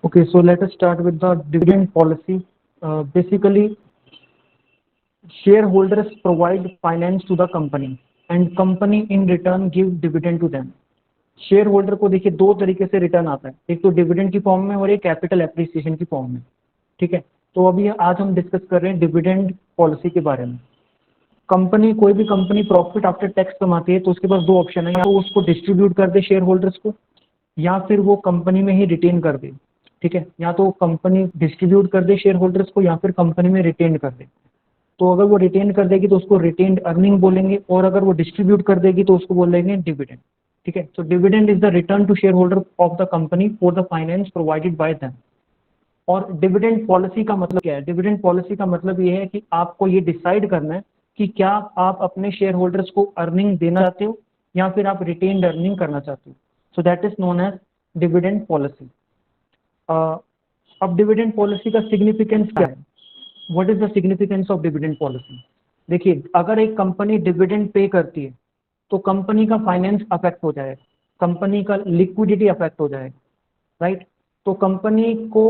Okay, so let us start with the dividend policy. Basically, shareholders provide finance to the company and company in return give dividend to them. Share holder को देखिए दो तरीके से return आता है, एक तो डिविडेंड की फॉर्म में और एक कैपिटल एप्रिसिएशन की फॉर्म में। ठीक है, तो अभी आज हम डिस्कस कर रहे हैं डिविडेंड पॉलिसी के बारे में। कंपनी, कोई भी कंपनी प्रॉफिट आफ्टर टैक्स कमाती है तो उसके पास दो ऑप्शन है, या तो उसको डिस्ट्रीब्यूट कर दे शेयर होल्डर्स को या फिर वो कंपनी में ही रिटेन कर दे। ठीक है, या तो कंपनी डिस्ट्रीब्यूट कर दे शेयर होल्डर्स को या फिर कंपनी में रिटेन कर दे। तो अगर वो रिटेन कर देगी तो उसको रिटेन्ड अर्निंग बोलेंगे, और अगर वो डिस्ट्रीब्यूट कर देगी तो उसको बोलेंगे डिविडेंड। ठीक है, तो dividend is the return to share holder of the company for the finance provided by them. और डिविडेंड पॉलिसी का मतलब क्या है? डिविडेंड पॉलिसी का मतलब ये है कि आपको ये डिसाइड करना है कि क्या आप अपने शेयर होल्डर्स को अर्निंग देना चाहते हो या फिर आप रिटेन्ड अर्निंग करना चाहते हो। So that is known as dividend policy. अब डिविडेंड पॉलिसी का सिग्निफिकेंस क्या है? What is the significance of dividend policy? देखिए, अगर एक कंपनी डिविडेंड पे करती है तो कंपनी का फाइनेंस अफेक्ट हो जाएगा, कंपनी का लिक्विडिटी अफेक्ट हो जाएगा, राइट। तो कंपनी को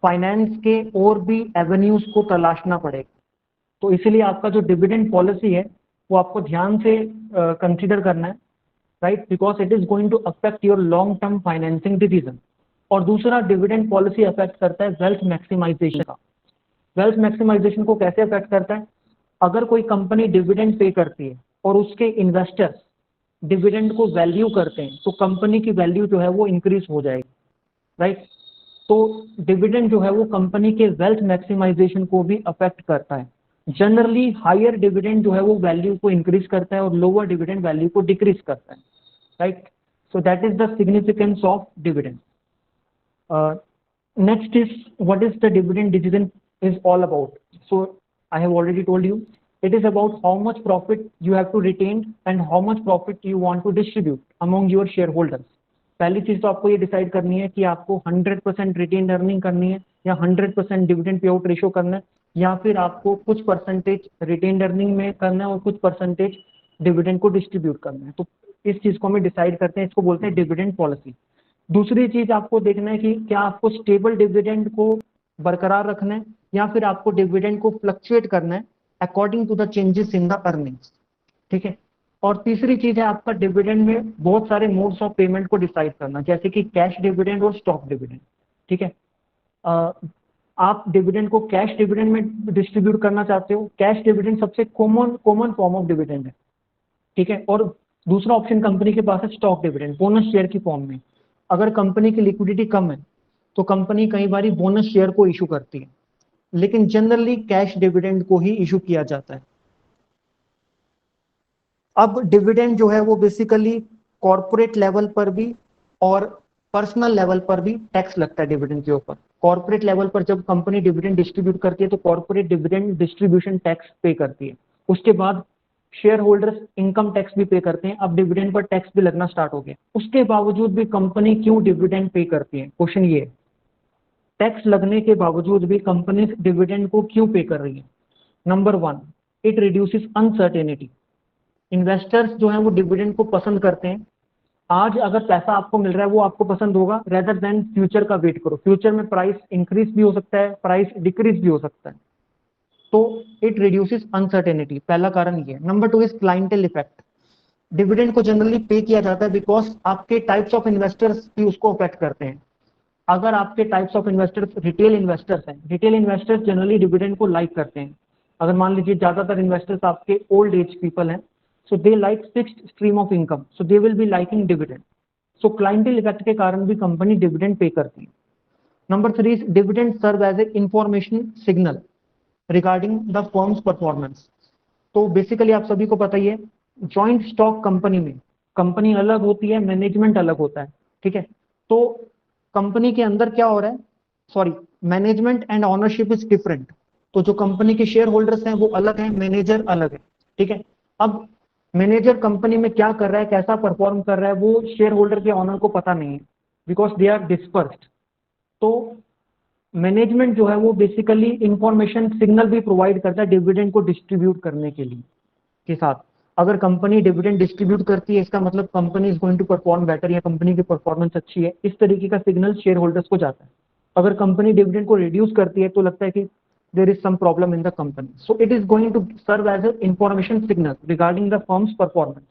फाइनेंस के और भी एवेन्यूज को तलाशना पड़ेगा। तो इसीलिए आपका जो डिविडेंड पॉलिसी है वो आपको ध्यान से कंसीडर करना है, right, because it is going to affect your long term financing decision. और दूसरा, डिविडेंड पॉलिसी अफेक्ट करता है वेल्थ मैक्सिमाइजेशन का। वेल्थ मैक्सिमाइजेशन को कैसे अफेक्ट करता है? अगर कोई कंपनी डिविडेंड पे करती है और उसके इन्वेस्टर्स डिविडेंड को वैल्यू करते हैं तो कंपनी की वैल्यू जो है वो इंक्रीज हो जाएगी, राइट। तो डिविडेंड जो है वो कंपनी के वेल्थ मैक्सिमाइजेशन को भी अफेक्ट करता है। जनरली हायर डिविडेंड जो है वो वैल्यू को इंक्रीज करता है और लोअर डिविडेंड वैल्यू को डिक्रीज करता है, right. So that is the significance of dividend. Next is what is the dividend decision is all about. So I have already told you, it is about how much profit you have to retain and how much profit you want to distribute among your shareholders. पहली चीज तो आपको ये decide करनी है कि आपको 100% retain earning करनी है या 100% डिविडेंड पे आउट रेशियो करना है, या फिर आपको कुछ परसेंटेज रिटेन अर्निंग में करना है और कुछ परसेंटेज डिविडेंड को डिस्ट्रीब्यूट करना है। तो इस चीज को हम डिसाइड करते हैं, इसको बोलते हैं डिविडेंड पॉलिसी। दूसरी चीज आपको देखना है कि क्या आपको स्टेबल डिविडेंड को बरकरार रखना है या फिर आपको डिविडेंड को फ्लक्चुएट करना है according to the changes in the earnings. ठीक है, और तीसरी चीज है आपका डिविडेंड में बहुत सारे मोड्स ऑफ पेमेंट को डिसाइड करना, जैसे कि कैश डिविडेंड और स्टॉक डिविडेंड। ठीक है, आप डिविडेंड को कैश डिविडेंड में डिस्ट्रीब्यूट करना चाहते हो, कैश डिविडेंड सबसे कॉमन फॉर्म ऑफ डिविडेंड है। ठीक है, और दूसरा ऑप्शन कंपनी के पास है स्टॉक डिविडेंड, बोनस शेयर की फॉर्म में। अगर कंपनी की लिक्विडिटी कम है तो कंपनी कई बार बोनस शेयर को इशू करती है, लेकिन जनरली कैश डिविडेंड को ही इशू किया जाता है। अब डिविडेंड जो है वो बेसिकली कॉर्पोरेट लेवल पर भी और पर्सनल लेवल पर भी टैक्स लगता है डिविडेंड के ऊपर। कॉर्पोरेट लेवल पर जब कंपनी डिविडेंड डिस्ट्रीब्यूट करती है तो कॉर्पोरेट डिविडेंड डिस्ट्रीब्यूशन टैक्स पे करती है। उसके बाद शेयर होल्डर्स इनकम टैक्स भी पे करते हैं। अब डिविडेंड पर टैक्स भी लगना स्टार्ट हो गया। उसके बावजूद भी कंपनी क्यों डिविडेंड पे करती है? क्वेश्चन ये है, टैक्स लगने के बावजूद भी कंपनी डिविडेंड को क्यों पे कर रही है? Number one, it reduces uncertainty. Investors जो है वो डिविडेंड को पसंद करते हैं। आज अगर पैसा आपको मिल रहा है वो आपको पसंद होगा रेदर देन फ्यूचर का वेट करो। फ्यूचर में प्राइस इंक्रीज भी हो सकता है, प्राइस डिक्रीज भी हो सकता है। तो इट रिड्यूसेस अनसर्टेनिटी, पहला कारण ये। Number two is clientele effect. Dividend को जनरली पे किया जाता है बिकॉज आपके टाइप्स ऑफ इन्वेस्टर्स भी उसको अफेक्ट करते हैं। अगर आपके types of investors retail investors हैं, रिटेल इन्वेस्टर्स जनरली डिविडेंड को लाइक करते हैं। अगर मान लीजिए ज्यादातर इन्वेस्टर्स आपके ओल्ड एज पीपल हैं, so they like fixed stream of income, so they will be liking dividend. So clientele effect के कारण भी कंपनी डिविडेंड पे करती है। Number three, dividend serve as a information signal regarding the firm's performance. तो basically आप सभी को पता ही है, जॉइंट स्टॉक कंपनी में कंपनी अलग होती है, मैनेजमेंट अलग होता है। ठीक है, तो कंपनी के अंदर क्या हो रहा है, sorry, management and ownership is different. तो जो कंपनी के शेयर होल्डर्स हैं वो अलग हैं, मैनेजर अलग है। ठीक है, अब मैनेजर कंपनी में क्या कर रहा है, कैसा परफॉर्म कर रहा है, वो शेयर होल्डर के ऑनर को पता नहीं है बिकॉज दे आर डिस्पर्स्ड। तो मैनेजमेंट जो है वो बेसिकली इंफॉर्मेशन सिग्नल भी प्रोवाइड करता है डिविडेंड को डिस्ट्रीब्यूट करने के लिए के साथ। अगर कंपनी डिविडेंड डिस्ट्रीब्यूट करती है इसका मतलब company is going to perform better या कंपनी की परफॉर्मेंस अच्छी है, इस तरीके का सिग्नल शेयर होल्डर्स को जाता है। अगर कंपनी डिविडेंड को रिड्यूस करती है तो लगता है कि there is some problem in the company, so it is going to serve as a information signal regarding the firm's performance.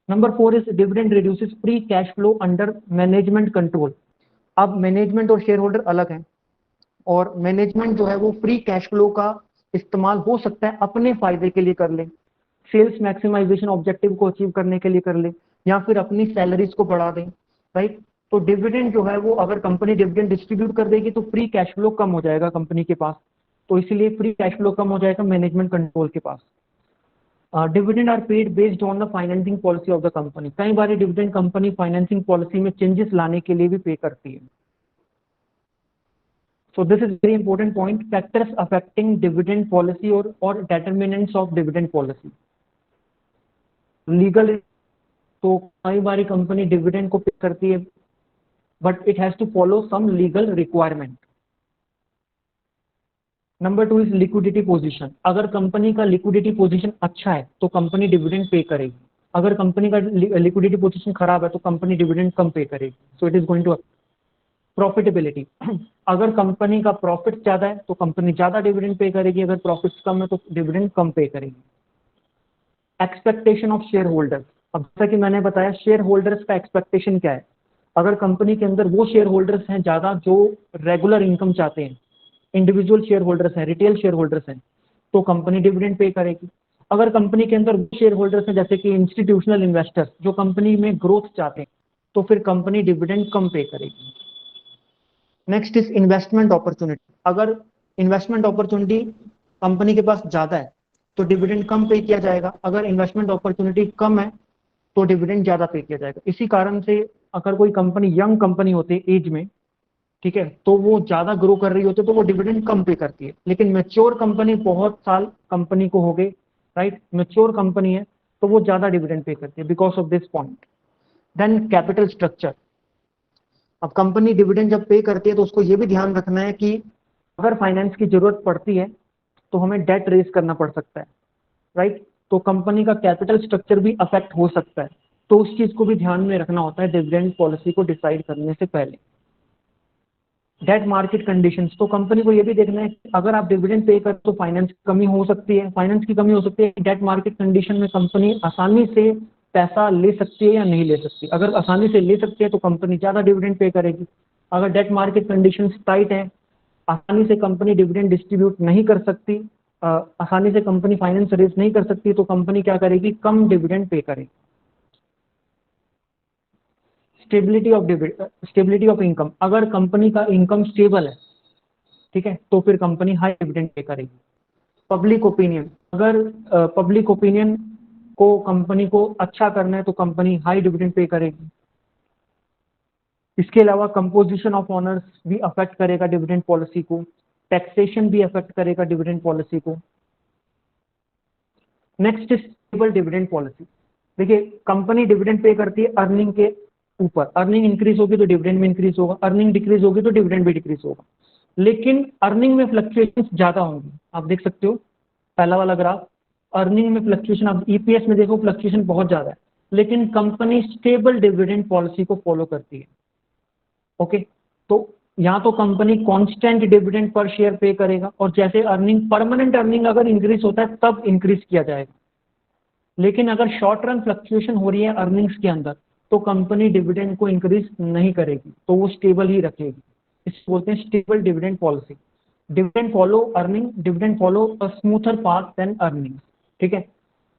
Number 4 is dividend reduces free cash flow under management control. अब management और share holder अलग हैं, और management जो है वो free cash flow का इस्तेमाल हो सकता है अपने फायदे के लिए कर ले, सेल्स मैक्सिमाइजेशन ऑब्जेक्टिव को अचीव करने के लिए कर ले, या फिर अपनी सैलरीज को बढ़ा दें, राइट। तो डिविडेंड जो है वो अगर कंपनी डिविडेंड डिस्ट्रीब्यूट कर देगी तो फ्री कैश फ्लो कम हो जाएगा कंपनी के पास, तो इसीलिए फ्री कैश फ्लो कम हो जाएगा मैनेजमेंट कंट्रोल के पास। Dividend are paid based on the financing policy of the company. कई बार डिविडेंड कंपनी फाइनेंसिंग पॉलिसी में चेंजेस लाने के लिए भी पे करती है। So this is very important point, factors affecting dividend policy or determinants of dividend policy. Legal, तो कई बारी कंपनी डिविडेंड को पे करती है but it has to follow some legal requirement. Number 2 is liquidity position. अगर company का liquidity position अच्छा है तो कंपनी डिविडेंड पे करेगी, अगर कंपनी का लिक्विडिटी पोजीशन खराब है तो कंपनी डिविडेंड कम पे करेगी। So it is going to profitability. अगर कंपनी का प्रॉफिट ज्यादा है तो कंपनी ज्यादा डिविडेंड पे करेगी, अगर प्रॉफिट्स कम है तो डिविडेंड कम पे करेगी। Expectation of share holders. अब जैसा कि मैंने बताया शेयर होल्डर्स का एक्सपेक्टेशन क्या है, अगर कंपनी के अंदर वो शेयर होल्डर्स हैं ज्यादा जो रेगुलर इनकम चाहते हैं, इंडिविजुअल शेयर होल्डर्स हैं, रिटेल शेयर होल्डर्स हैं, तो कंपनी डिविडेंड पे करेगी। अगर कंपनी के अंदर वो शेयर होल्डर्स हैं जैसे कि इंस्टीट्यूशनल इन्वेस्टर्स जो कंपनी में ग्रोथ चाहते हैं, तो फिर कंपनी डिविडेंड कम पे करेगी। Next is investment opportunity. अगर इन्वेस्टमेंट अपॉर्चुनिटी कंपनी के पास ज्यादा है तो डिविडेंड कम पे किया जाएगा, अगर इन्वेस्टमेंट अपॉर्चुनिटी कम है तो डिविडेंड ज्यादा पे किया जाएगा। इसी कारण से अगर कोई कंपनी यंग कंपनी होती है एज में, ठीक है, तो वो ज्यादा ग्रो कर रही होती है तो वो डिविडेंड कम पे करती है। लेकिन मैच्योर कंपनी, बहुत साल कंपनी को हो गए, राइट, मैच्योर कंपनी है तो वो ज्यादा डिविडेंड पे करती है because of this point. Then capital structure. अब कंपनी डिविडेंड जब पे करती है तो उसको ये भी ध्यान रखना है कि अगर फाइनेंस की जरूरत पड़ती है तो हमें डेट रेज करना पड़ सकता है, राइट। तो कंपनी का कैपिटल स्ट्रक्चर भी अफेक्ट हो सकता है, तो उस चीज को भी ध्यान में रखना होता है डिविडेंड पॉलिसी को डिसाइड करने से पहले। Debt market conditions. तो कंपनी को ये भी देखना है कि अगर आप डिविडेंड पे कर तो फाइनेंस की कमी हो सकती है, फाइनेंस की कमी हो सकती है, डेट मार्केट कंडीशन में कंपनी आसानी से पैसा ले सकती है या नहीं ले सकती। अगर आसानी से ले सकती है तो कंपनी ज्यादा डिविडेंड पे करेगी, अगर डेट मार्केट कंडीशंस टाइट है, आसानी से कंपनी डिविडेंड डिस्ट्रीब्यूट नहीं कर सकती, आसानी से कंपनी फाइनेंस रेज नहीं कर सकती, तो कंपनी क्या करेगी, कम डिविडेंड पे करेगी। Stability of income. अगर कंपनी का इनकम स्टेबल है, ठीक है, तो फिर कंपनी हाई डिविडेंड पे करेगी। Public opinion. अगर पब्लिक ओपिनियन को कंपनी को अच्छा करना है तो कंपनी हाई डिविडेंड पे करेगी। इसके अलावा कंपोजिशन ऑफ ऑनर्स भी अफेक्ट करेगा डिविडेंड पॉलिसी को, टैक्सेशन भी अफेक्ट करेगा डिविडेंड पॉलिसी को। Next is stable dividend policy. देखिए कंपनी डिविडेंड पे करती है अर्निंग के ऊपर, अर्निंग इंक्रीज होगी तो डिविडेंड भी इंक्रीज होगा, अर्निंग डिक्रीज होगी तो डिविडेंड भी डिक्रीज होगा। लेकिन अर्निंग में फ्लक्चुएशन ज्यादा होंगी, आप देख सकते हो पहला वाला ग्राफ, अर्निंग में फ्लक्चुएशन, आप ईपीएस में देखो फ्लक्चुएशन बहुत ज्यादा है, लेकिन कंपनी स्टेबल डिविडेंड पॉलिसी को फॉलो करती है। ओके, तो यहाँ तो company constant dividend per share पे करेगा, और जैसे अर्निंग, परमानेंट अर्निंग अगर इंक्रीज होता है तब इंक्रीज किया जाएगा। लेकिन अगर शॉर्ट रन फ्लक्चुएशन हो रही है अर्निंग्स के अंदर तो कंपनी डिविडेंड को इंक्रीज नहीं करेगी, तो वो स्टेबल ही रखेगी। इसको बोलते हैं stable dividend policy. Dividend follow earning, dividend follow a smoother path than earning, ठीक है।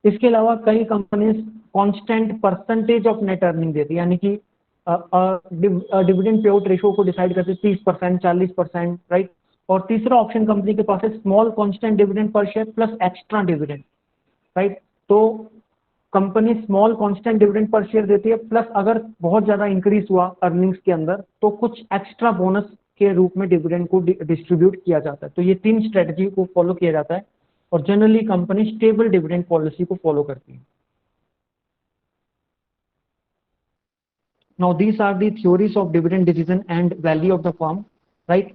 इसके अलावा कई companies constant percentage of net earning देती है, यानी कि डिविडेंड पे आउट रेशियो को डिसाइड करते 30%, 40%, राइट। और तीसरा ऑप्शन कंपनी के पास है small constant dividend per share plus extra dividend, right. तो company small constant dividend per share देती है, प्लस अगर बहुत ज्यादा इंक्रीज हुआ अर्निंग्स के अंदर तो कुछ एक्स्ट्रा बोनस के रूप में डिविडेंड को डिस्ट्रीब्यूट किया जाता है। तो ये तीन स्ट्रेटजी को फॉलो किया जाता है, और generally company stable dividend policy को फॉलो करती है। Now these are the theories of dividend decision and value of the firm, right,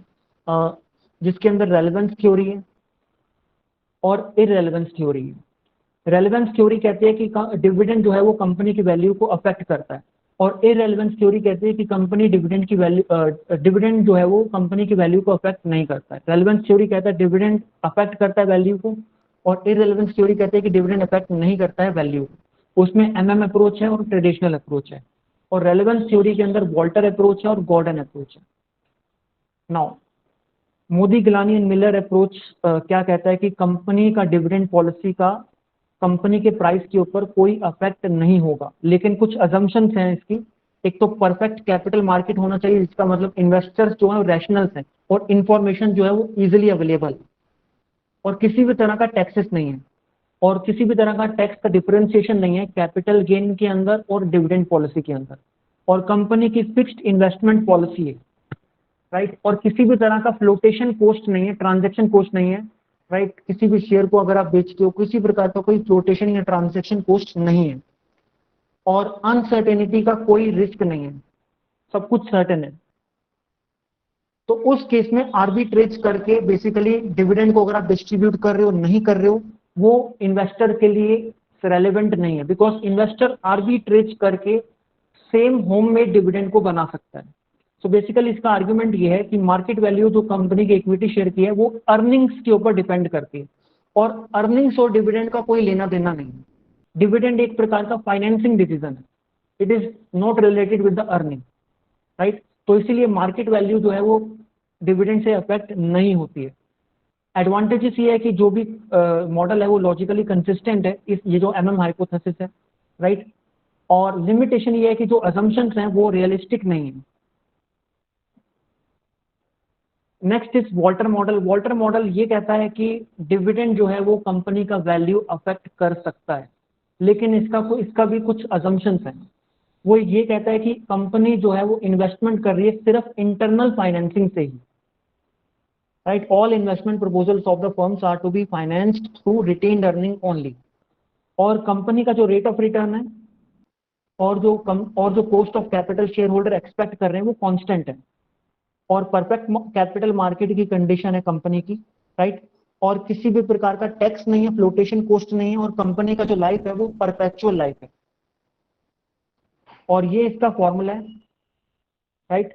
जिसके अंदर रेलेवेंस थ्योरी है और इररेलेवेंस थ्योरी है। रेलेवेंस थ्योरी कहती है कि डिविडेंड जो है वो कंपनी की वैल्यू को अफेक्ट करता है, और इररेलेवेंस थ्योरी कहती है कि कंपनी डिविडेंड की वैल्यू डिविडेंड जो है वो कंपनी की वैल्यू को अफेक्ट नहीं करता है। रेलेवेंस थ्योरी कहता है डिविडेंड अफेक्ट करता है वैल्यू को, और इररेलेवेंस थ्योरी कहते हैं कि डिविडेंड अफेक्ट नहीं करता है वैल्यू को। उसमें अप्रोच है और ट्रेडिशनल अप्रोच है, और रेलेवेंस थ्योरी के अंदर वॉल्टर अप्रोच है और गॉर्डन अप्रोच है। Now Modigliani and Miller approach क्या कहता है कि कंपनी का डिविडेंड पॉलिसी का कंपनी के प्राइस के ऊपर कोई अफेक्ट नहीं होगा, लेकिन कुछ अजम्पशंस हैं इसकी। एक तो परफेक्ट कैपिटल मार्केट होना चाहिए, इसका मतलब इन्वेस्टर्स जो है रैशनल्स हैं और इंफॉर्मेशन जो है वो इजिली अवेलेबल, और किसी भी तरह का टैक्सेस नहीं है, और किसी भी तरह का टैक्स का डिफरेंशिएशन नहीं है कैपिटल गेन के अंदर और डिविडेंड पॉलिसी के अंदर, और कंपनी की फिक्स्ड इन्वेस्टमेंट पॉलिसी है, राइट। और किसी भी तरह का फ्लोटेशन कॉस्ट नहीं है, ट्रांजैक्शन कॉस्ट नहीं है, राइट। किसी भी शेयर को अगर आप बेचते हो, किसी प्रकार का कोई फ्लोटेशन या ट्रांजैक्शन कॉस्ट नहीं है, और अनसर्टेनिटी का कोई रिस्क नहीं है, सब कुछ सर्टेन है। तो उस केस में आर्बिट्रेज करके बेसिकली डिविडेंड को अगर आप डिस्ट्रीब्यूट कर रहे हो नहीं कर रहे हो, वो इन्वेस्टर के लिए रेलेवेंट नहीं है, बिकॉज इन्वेस्टर आर्बिट्रेज करके सेम होम मेड डिविडेंड को बना सकता है। सो बेसिकली इसका आर्ग्यूमेंट ये है कि मार्केट वैल्यू जो कंपनी के इक्विटी शेयर की है वो अर्निंग्स के ऊपर डिपेंड करती है, और अर्निंग्स और डिविडेंड का कोई लेना देना नहीं है। डिविडेंड एक प्रकार का फाइनेंसिंग डिसीजन है, it is not related with the earning, right. तो इसीलिए मार्केट वैल्यू जो है वो डिविडेंड से अफेक्ट नहीं होती है। एडवांटेजेस ये है कि जो भी मॉडल है वो लॉजिकली कंसिस्टेंट है, इस ये जो हाइपोथेसिस है, राइट। और लिमिटेशन ये है कि जो अजम्पशंस हैं वो रियलिस्टिक नहीं है। Next is Walter model. Walter model ये कहता है कि डिविडेंड जो है वो कंपनी का वैल्यू अफेक्ट कर सकता है, लेकिन इसका भी कुछ अजम्पशंस हैं। वो ये कहता है कि कंपनी जो है वो इन्वेस्टमेंट कर रही है सिर्फ इंटरनल फाइनेंसिंग से ही, right. All investment proposals of the firms are to be financed through retained earning only, और कंपनी का जो रेट ऑफ रिटर्न है और जो cost of capital shareholder expect कर रहे हैं वो कांस्टेंट है, और परफेक्ट कैपिटल मार्केट की कंडीशन है कंपनी की, राइट। और किसी भी प्रकार का टैक्स नहीं है, फ्लोटेशन कॉस्ट नहीं है, और कंपनी का जो लाइफ है वो परपेचुअल लाइफ है, और ये इसका फॉर्मूला है, right.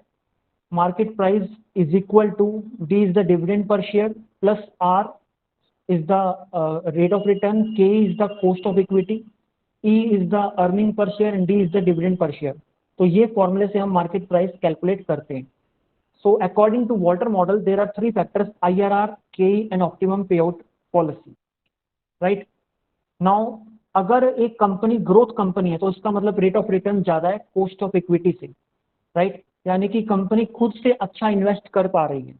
Market price is equal to D is the dividend per share plus r is the rate of return, k is the cost of equity, E is the earning per share and D is the dividend per share. तो ये फॉर्मूले से हम market price calculate करते हैं। So according to Walter model, there are three factors: IRR, KE, and optimum payout policy. Right? Now, अगर एक company growth company है तो इसका मतलब रेट ऑफ रिटर्न ज्यादा है कॉस्ट ऑफ इक्विटी से, राइट। यानी कि कंपनी खुद से अच्छा इन्वेस्ट कर पा रही है,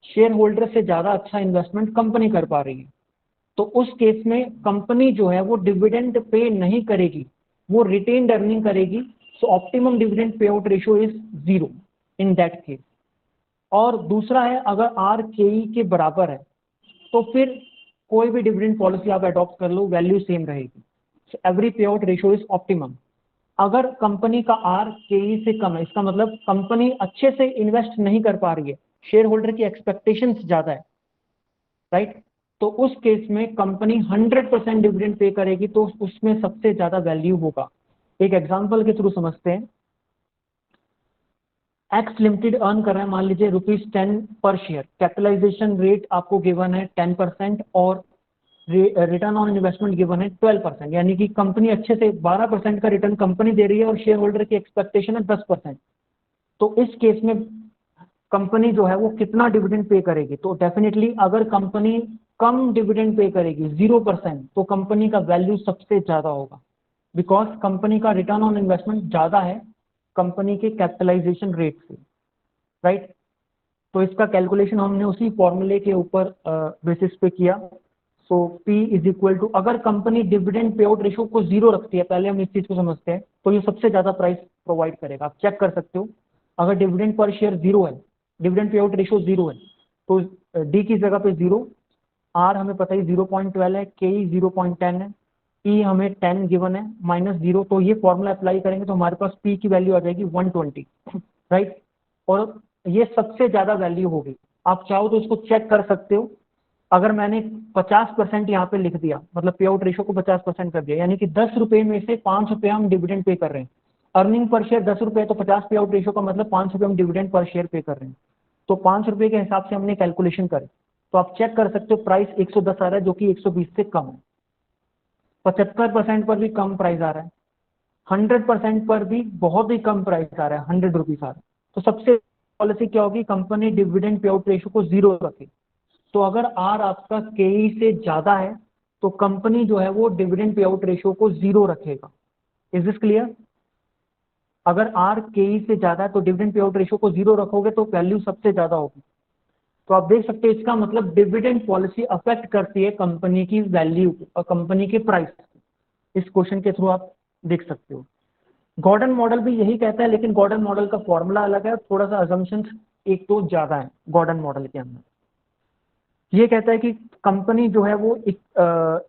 शेयर होल्डर से ज्यादा अच्छा इन्वेस्टमेंट कंपनी कर पा रही है। तो उस केस में कंपनी जो है वो डिविडेंड पे नहीं करेगी, वो रिटेन्ड अर्निंग करेगी। सो optimum dividend pay out ratio is 0 in that case. और दूसरा है, अगर आर के ई के बराबर है तो फिर कोई भी डिविडेंड पॉलिसी आप अडॉप्ट कर लो, वैल्यू सेम रहेगी। एवरी पे आउट रेशियो इज ऑप्टिमम। अगर कंपनी का आर के ई से कम है, इसका मतलब कंपनी अच्छे से इन्वेस्ट नहीं कर पा रही है, शेयर होल्डर की एक्सपेक्टेशन ज्यादा है, राइट। तो उस केस में कंपनी 100% डिविडेंड पे करेगी, तो उसमें सबसे ज्यादा वैल्यू होगा। एक एग्जांपल के थ्रू समझते हैं। एक्स लिमिटेड अर्न कर रहा है मान लीजिए ₹10 पर शेयर, कैपिटलाइजेशन रेट आपको गिवन है 10% और रिटर्न ऑन इन्वेस्टमेंट गिवन है 12%, यानी कि कंपनी अच्छे से 12% का रिटर्न कंपनी दे रही है और शेयर होल्डर की एक्सपेक्टेशन है 10%। तो इस केस में कंपनी जो है वो कितना डिविडेंड पे करेगी? तो डेफिनेटली अगर कंपनी कम डिविडेंड पे करेगी 0%, तो कंपनी का वैल्यू सबसे ज्यादा होगा, बिकॉज कंपनी का रिटर्न ऑन इन्वेस्टमेंट ज्यादा है कंपनी के कैपिटलाइजेशन रेट से, राइट। तो इसका कैलकुलेशन हमने उसी फॉर्मूले के ऊपर बेसिस पे किया। सो P इज इक्वल टू, अगर company dividend pay out ratio को 0 रखती है, पहले हम इस चीज को समझते हैं, तो ये सबसे ज्यादा प्राइस प्रोवाइड करेगा। आप चेक कर सकते हो, अगर डिविडेंड पर शेयर 0 है, डिविडेंड पे आउट रेशियो 0 है, तो डी की जगह पे 0, आर हमें पता ही 0.12 है, के 0.10 है, ई हमें 10 गिवन है, -0, तो ये फॉर्मूला अप्लाई करेंगे तो हमारे पास पी की वैल्यू आ जाएगी 120, राइट। और ये सबसे ज्यादा वैल्यू होगी। आप चाहो तो इसको चेक कर सकते हो। अगर मैंने 50% यहाँ पे लिख दिया, मतलब पे आउट रेशियो को 50% कर दिया, यानी कि 10 रुपए में से 5 रुपए हम डिविडेंड पे कर रहे हैं। अर्निंग पर शेयर 10 रुपये, तो 50 पे आउट रेशियो का मतलब 5 रुपये हम डिविडेंड पर शेयर पे कर रहे हैं। तो 5 रुपये के हिसाब से हमने कैलकुलेशन करी, तो आप चेक कर सकते हो प्राइस 110 आ रहा है, जो कि 120 से कम है। 75% पर भी कम प्राइस आ रहा है, 100% पर भी बहुत ही कम प्राइस आ रहा है, 100 रुपीज आ रहा है। तो सबसे पॉलिसी क्या होगी, company dividend pay out ratio को 0 रखे। तो अगर आर आपका केई से ज्यादा है तो कंपनी जो है वो डिविडेंड पे आउट रेशियो को 0 रखेगा। Is this clear? अगर आर केई से ज्यादा है तो डिविडेंड पे आउट रेशियो को 0 रखोगे तो वैल्यू सबसे ज्यादा होगी। तो आप देख सकते हैं इसका मतलब डिविडेंड पॉलिसी अफेक्ट करती है कंपनी की वैल्यू और कंपनी के प्राइस। इस क्वेश्चन के थ्रू आप देख सकते हो। गॉर्डन मॉडल भी यही कहता है, लेकिन गॉर्डन मॉडल का फॉर्मूला अलग है, थोड़ा सा अजम्पशन एक तो ज्यादा है गॉर्डन मॉडल के अंदर। ये कहता है कि कंपनी जो है वो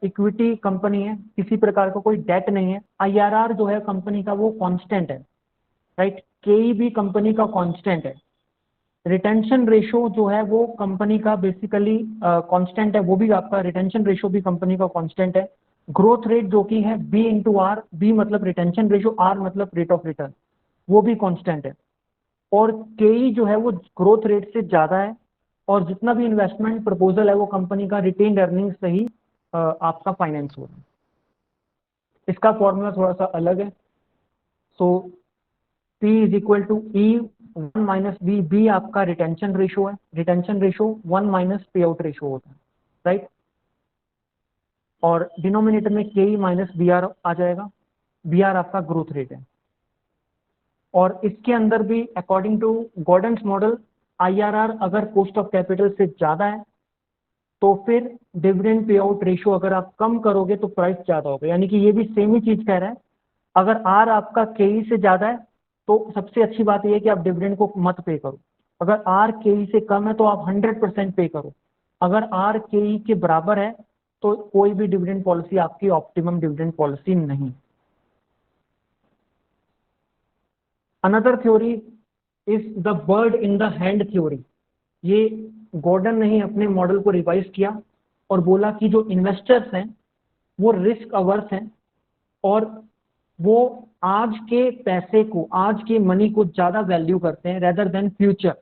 इक्विटी कंपनी है, किसी प्रकार का कोई डेट नहीं है। आईआरआर जो है कंपनी का वो कांस्टेंट है, राइट। केई भी कंपनी का कांस्टेंट है। रिटेंशन रेशो जो है वो कंपनी का बेसिकली कांस्टेंट है, वो भी आपका रिटेंशन रेशो भी कंपनी का कांस्टेंट है। ग्रोथ रेट जो कि है बी इंटू आर, बी मतलब रिटेंशन रेशो, आर मतलब रेट ऑफ रिटर्न, वो भी कांस्टेंट है। और केई जो है वो ग्रोथ रेट से ज्यादा है, और जितना भी इन्वेस्टमेंट प्रपोजल है वो कंपनी का रिटेन्ड अर्निंग से ही आपका फाइनेंस हो रहा है। इसका फॉर्मूला थोड़ा सा अलग है। So P is equal to E 1 minus B, B आपका रिटेंशन रेशो है, retention ratio 1 minus pay out ratio होता है, राइट। और डिनोमिनेटर में के माइनस बी आर आ जाएगा, बी आर आपका ग्रोथ रेट है। और इसके अंदर भी according to Gordon's model IRR अगर कॉस्ट ऑफ कैपिटल से ज्यादा है तो फिर डिविडेंड पे आउट रेशियो अगर आप कम करोगे तो प्राइस ज्यादा होगा। यानी कि ये भी सेम ही चीज कह रहा है। अगर आर आपका केई से ज्यादा है तो सबसे अच्छी बात यह है कि आप डिविडेंड को मत पे करो। अगर आर केई से कम है तो आप 100% पे करो। अगर आर केई के बराबर है तो कोई भी डिविडेंड पॉलिसी आपकी ऑप्टिमम डिविडेंड पॉलिसी नहीं। Another theory is the bird in the hand theory. ये गॉर्डन ने ही अपने मॉडल को रिवाइज किया और बोला कि जो इन्वेस्टर्स हैं वो रिस्क अवर्स हैं, और वो आज के पैसे को, आज के मनी को ज्यादा वैल्यू करते हैं रेदर देन फ्यूचर।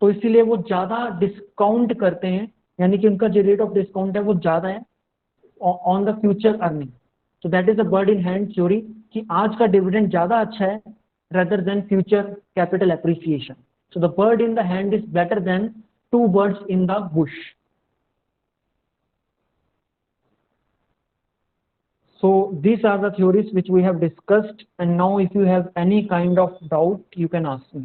तो इसीलिए वो ज्यादा डिस्काउंट करते हैं, यानी कि उनका जो रेट ऑफ डिस्काउंट है वो ज्यादा है ऑन द फ्यूचर अर्निंग। तो that is a bird in hand theory, कि आज का डिविडेंड ज्यादा अच्छा है rather than future capital appreciation. So the bird in the hand is better than two birds in the bush. So these are the theories which we have discussed, and now if you have any kind of doubt you can ask me.